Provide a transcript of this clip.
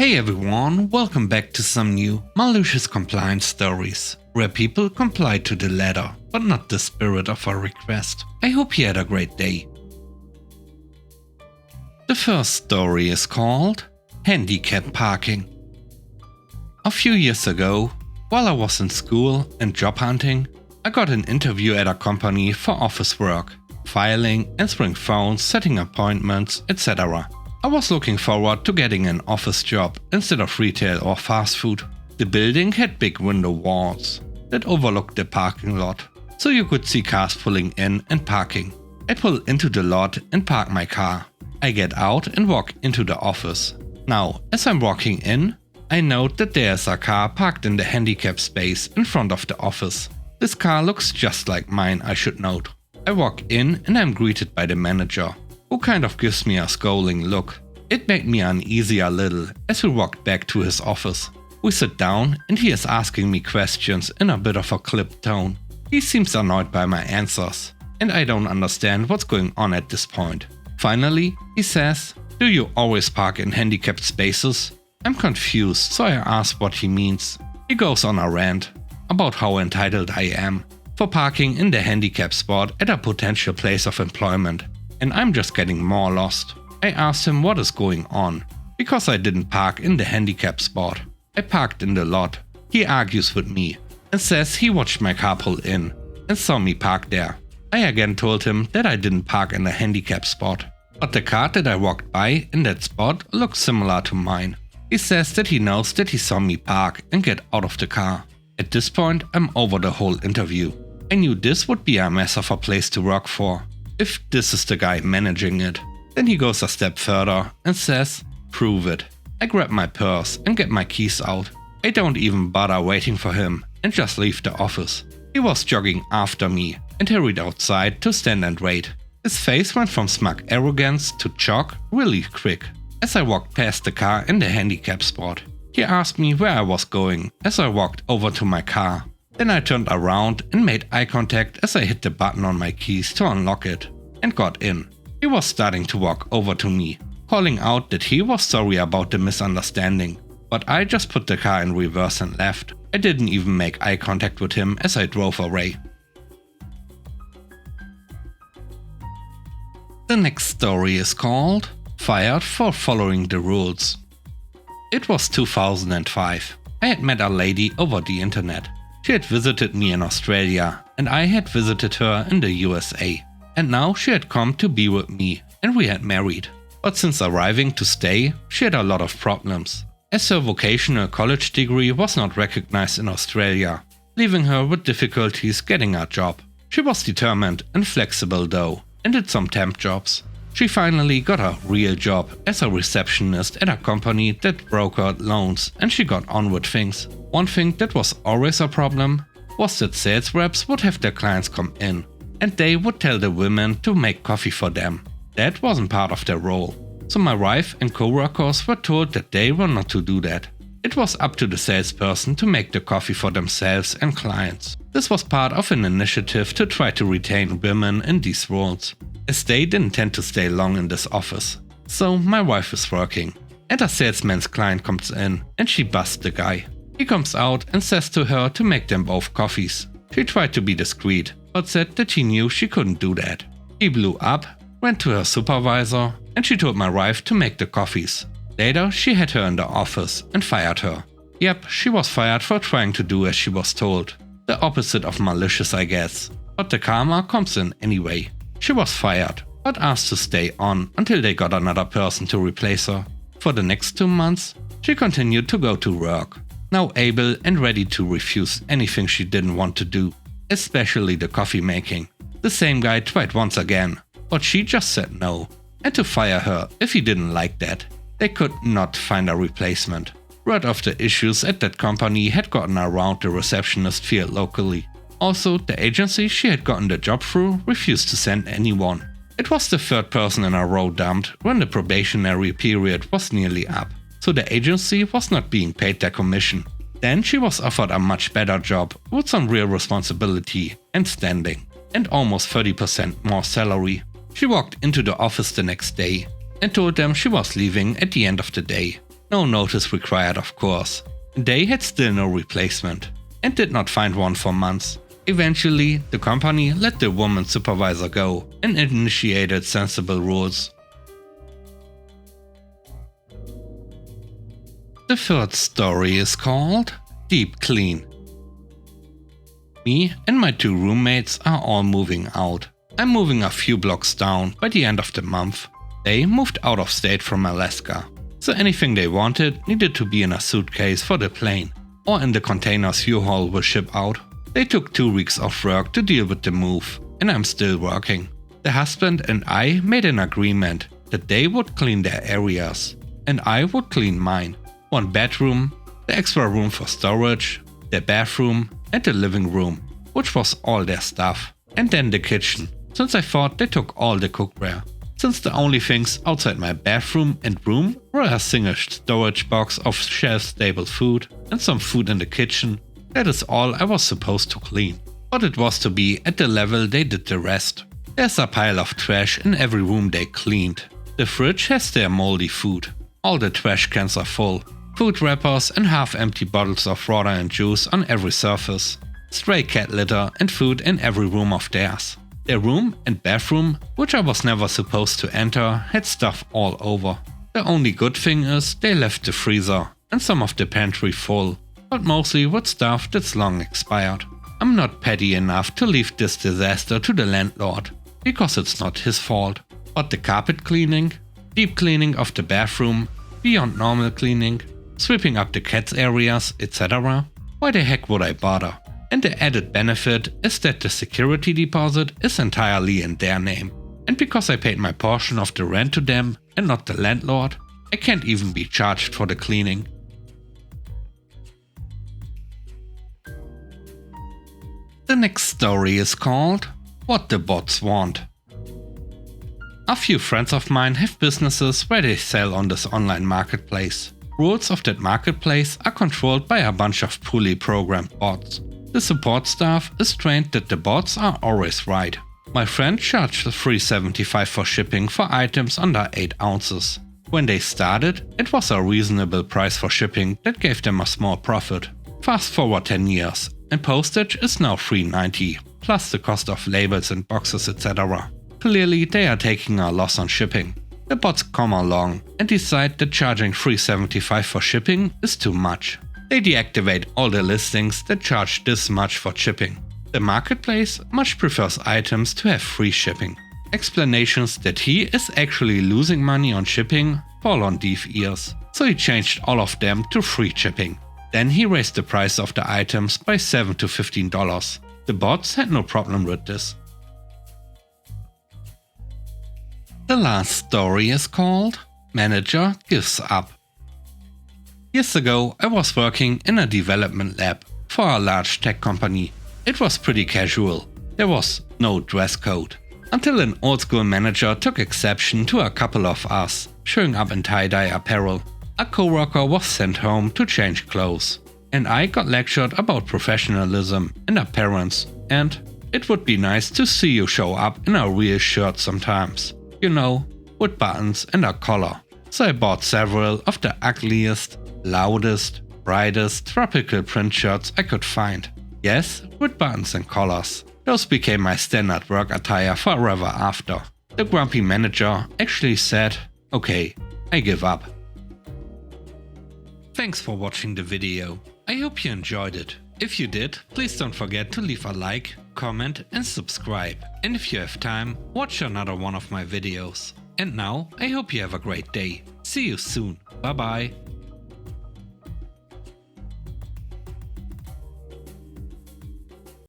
Hey everyone, welcome back to some new Malicious Compliance stories, where people comply to the letter, but not the spirit of a request. I hope you had a great day. The first story is called Handicap Parking. A few years ago, while I was in school and job hunting, I got an interview at a company for office work, filing, answering phones, setting appointments, etc. I was looking forward to getting an office job instead of retail or fast food. The building had big window walls that overlooked the parking lot, so you could see cars pulling in and parking. I pull into the lot and park my car. I get out and walk into the office. Now, as I'm walking in, I note that there's a car parked in the handicap space in front of the office. This car looks just like mine, I should note. I walk in and I'm greeted by the manager, who kind of gives me a scolding look. It made me uneasy a little as we walked back to his office. We sit down and he is asking me questions in a bit of a clipped tone. He seems annoyed by my answers, and I don't understand what's going on at this point. Finally, he says, "Do you always park in handicapped spaces?" I'm confused, so I ask what he means. He goes on a rant about how entitled I am for parking in the handicap spot at a potential place of employment. And I'm just getting more lost. I asked him what is going on, because I didn't park in the handicap spot. I parked in the lot. He argues with me and says he watched my car pull in and saw me park there. I again told him that I didn't park in the handicap spot, but the car that I walked by in that spot looks similar to mine. He says that he knows that he saw me park and get out of the car. At this point, I'm over the whole interview. I knew this would be a mess of a place to work for, if this is the guy managing it. Then he goes a step further and says, "Prove it." I grab my purse and get my keys out. I don't even bother waiting for him and just leave the office. He was jogging after me and hurried outside to stand and wait. His face went from smug arrogance to shock really quick as I walked past the car in the handicap spot. He asked me where I was going as I walked over to my car. Then I turned around and made eye contact as I hit the button on my keys to unlock it and got in. He was starting to walk over to me, calling out that he was sorry about the misunderstanding, but I just put the car in reverse and left. I didn't even make eye contact with him as I drove away. The next story is called Fired for Following the Rules. It was 2005. I had met a lady over the internet. She had visited me in Australia and I had visited her in the USA. And now she had come to be with me and we had married. But since arriving to stay, she had a lot of problems, as her vocational college degree was not recognized in Australia, leaving her with difficulties getting a job. She was determined and flexible though, and did some temp jobs. She finally got a real job as a receptionist at a company that brokered loans, and she got on with things. One thing that was always a problem was that sales reps would have their clients come in, and they would tell the women to make coffee for them. That wasn't part of their role. So my wife and co-workers were told that they were not to do that. It was up to the salesperson to make the coffee for themselves and clients. This was part of an initiative to try to retain women in these roles, as they didn't tend to stay long in this office. So my wife is working, and a salesman's client comes in and she busts the guy. He comes out and says to her to make them both coffees. She tried to be discreet, but said that she knew she couldn't do that. He blew up, went to her supervisor, and she told my wife to make the coffees. Later, she had her in the office and fired her. Yep, she was fired for trying to do as she was told. The opposite of malicious, I guess. But the karma comes in anyway. She was fired, but asked to stay on until they got another person to replace her. For the next 2 months, she continued to go to work, now able and ready to refuse anything she didn't want to do, especially the coffee making. The same guy tried once again, but she just said no, and to fire her if he didn't like that. They could not find a replacement. Word of the issues at that company had gotten around the receptionist field locally. Also, the agency she had gotten the job through refused to send anyone. It was the third person in a row dumped when the probationary period was nearly up, so the agency was not being paid their commission. Then she was offered a much better job with some real responsibility and standing, and almost 30% more salary. She walked into the office the next day and told them she was leaving at the end of the day. No notice required, of course. They had still no replacement and did not find one for months. Eventually, the company let the woman supervisor go and initiated sensible rules. The third story is called Deep Clean. Me and my 2 roommates are all moving out. I'm moving a few blocks down by the end of the month. They moved out of state from Alaska, so anything they wanted needed to be in a suitcase for the plane, or in the containers U-Haul will ship out. They took 2 weeks off work to deal with the move, and I'm still working. The husband and I made an agreement that they would clean their areas, and I would clean mine. 1 bedroom, the extra room for storage, their bathroom, and the living room, which was all their stuff, and then the kitchen, since I thought they took all the cookware. Since the only things outside my bathroom and room were a single storage box of shelf-stable food and some food in the kitchen, that is all I was supposed to clean. But it was to be at the level they did the rest. There's a pile of trash in every room they cleaned. The fridge has their moldy food. All the trash cans are full. Food wrappers and half-empty bottles of water and juice on every surface. Stray cat litter and food in every room of theirs. Their room and bathroom, which I was never supposed to enter, had stuff all over. The only good thing is they left the freezer and some of the pantry full, but mostly with stuff that's long expired. I'm not petty enough to leave this disaster to the landlord, because it's not his fault. But the carpet cleaning, deep cleaning of the bathroom, beyond normal cleaning, sweeping up the cats' areas, etc. Why the heck would I bother? And the added benefit is that the security deposit is entirely in their name. And because I paid my portion of the rent to them and not the landlord, I can't even be charged for the cleaning. The next story is called What the Bots Want. A few friends of mine have businesses where they sell on this online marketplace. Rules of that marketplace are controlled by a bunch of poorly programmed bots. The support staff is trained that the bots are always right. My friend charged $3.75 for shipping for items under 8 ounces. When they started, it was a reasonable price for shipping that gave them a small profit. Fast forward 10 years, and postage is now $3.90, plus the cost of labels and boxes, etc. Clearly they are taking a loss on shipping. The bots come along and decide that charging $3.75 for shipping is too much. They deactivate all the listings that charge this much for shipping. The marketplace much prefers items to have free shipping. Explanations that he is actually losing money on shipping fall on deaf ears, so he changed all of them to free shipping. Then he raised the price of the items by $7 to $15. The bots had no problem with this. The last story is called Manager Gives Up. Years ago, I was working in a development lab for a large tech company. It was pretty casual. There was no dress code. Until an old school manager took exception to a couple of us showing up in tie-dye apparel. A coworker was sent home to change clothes, and I got lectured about professionalism and appearance, and it would be nice to see you show up in a real shirt sometimes. You know, with buttons and a collar. So I bought several of the ugliest, loudest, brightest tropical print shirts I could find. Yes, with buttons and collars. Those became my standard work attire forever after. The grumpy manager actually said, "Okay, I give up." Thanks for watching the video. I hope you enjoyed it. If you did, please don't forget to leave a like, comment and subscribe. And if you have time, watch another one of my videos. And now, I hope you have a great day. See you soon. Bye bye.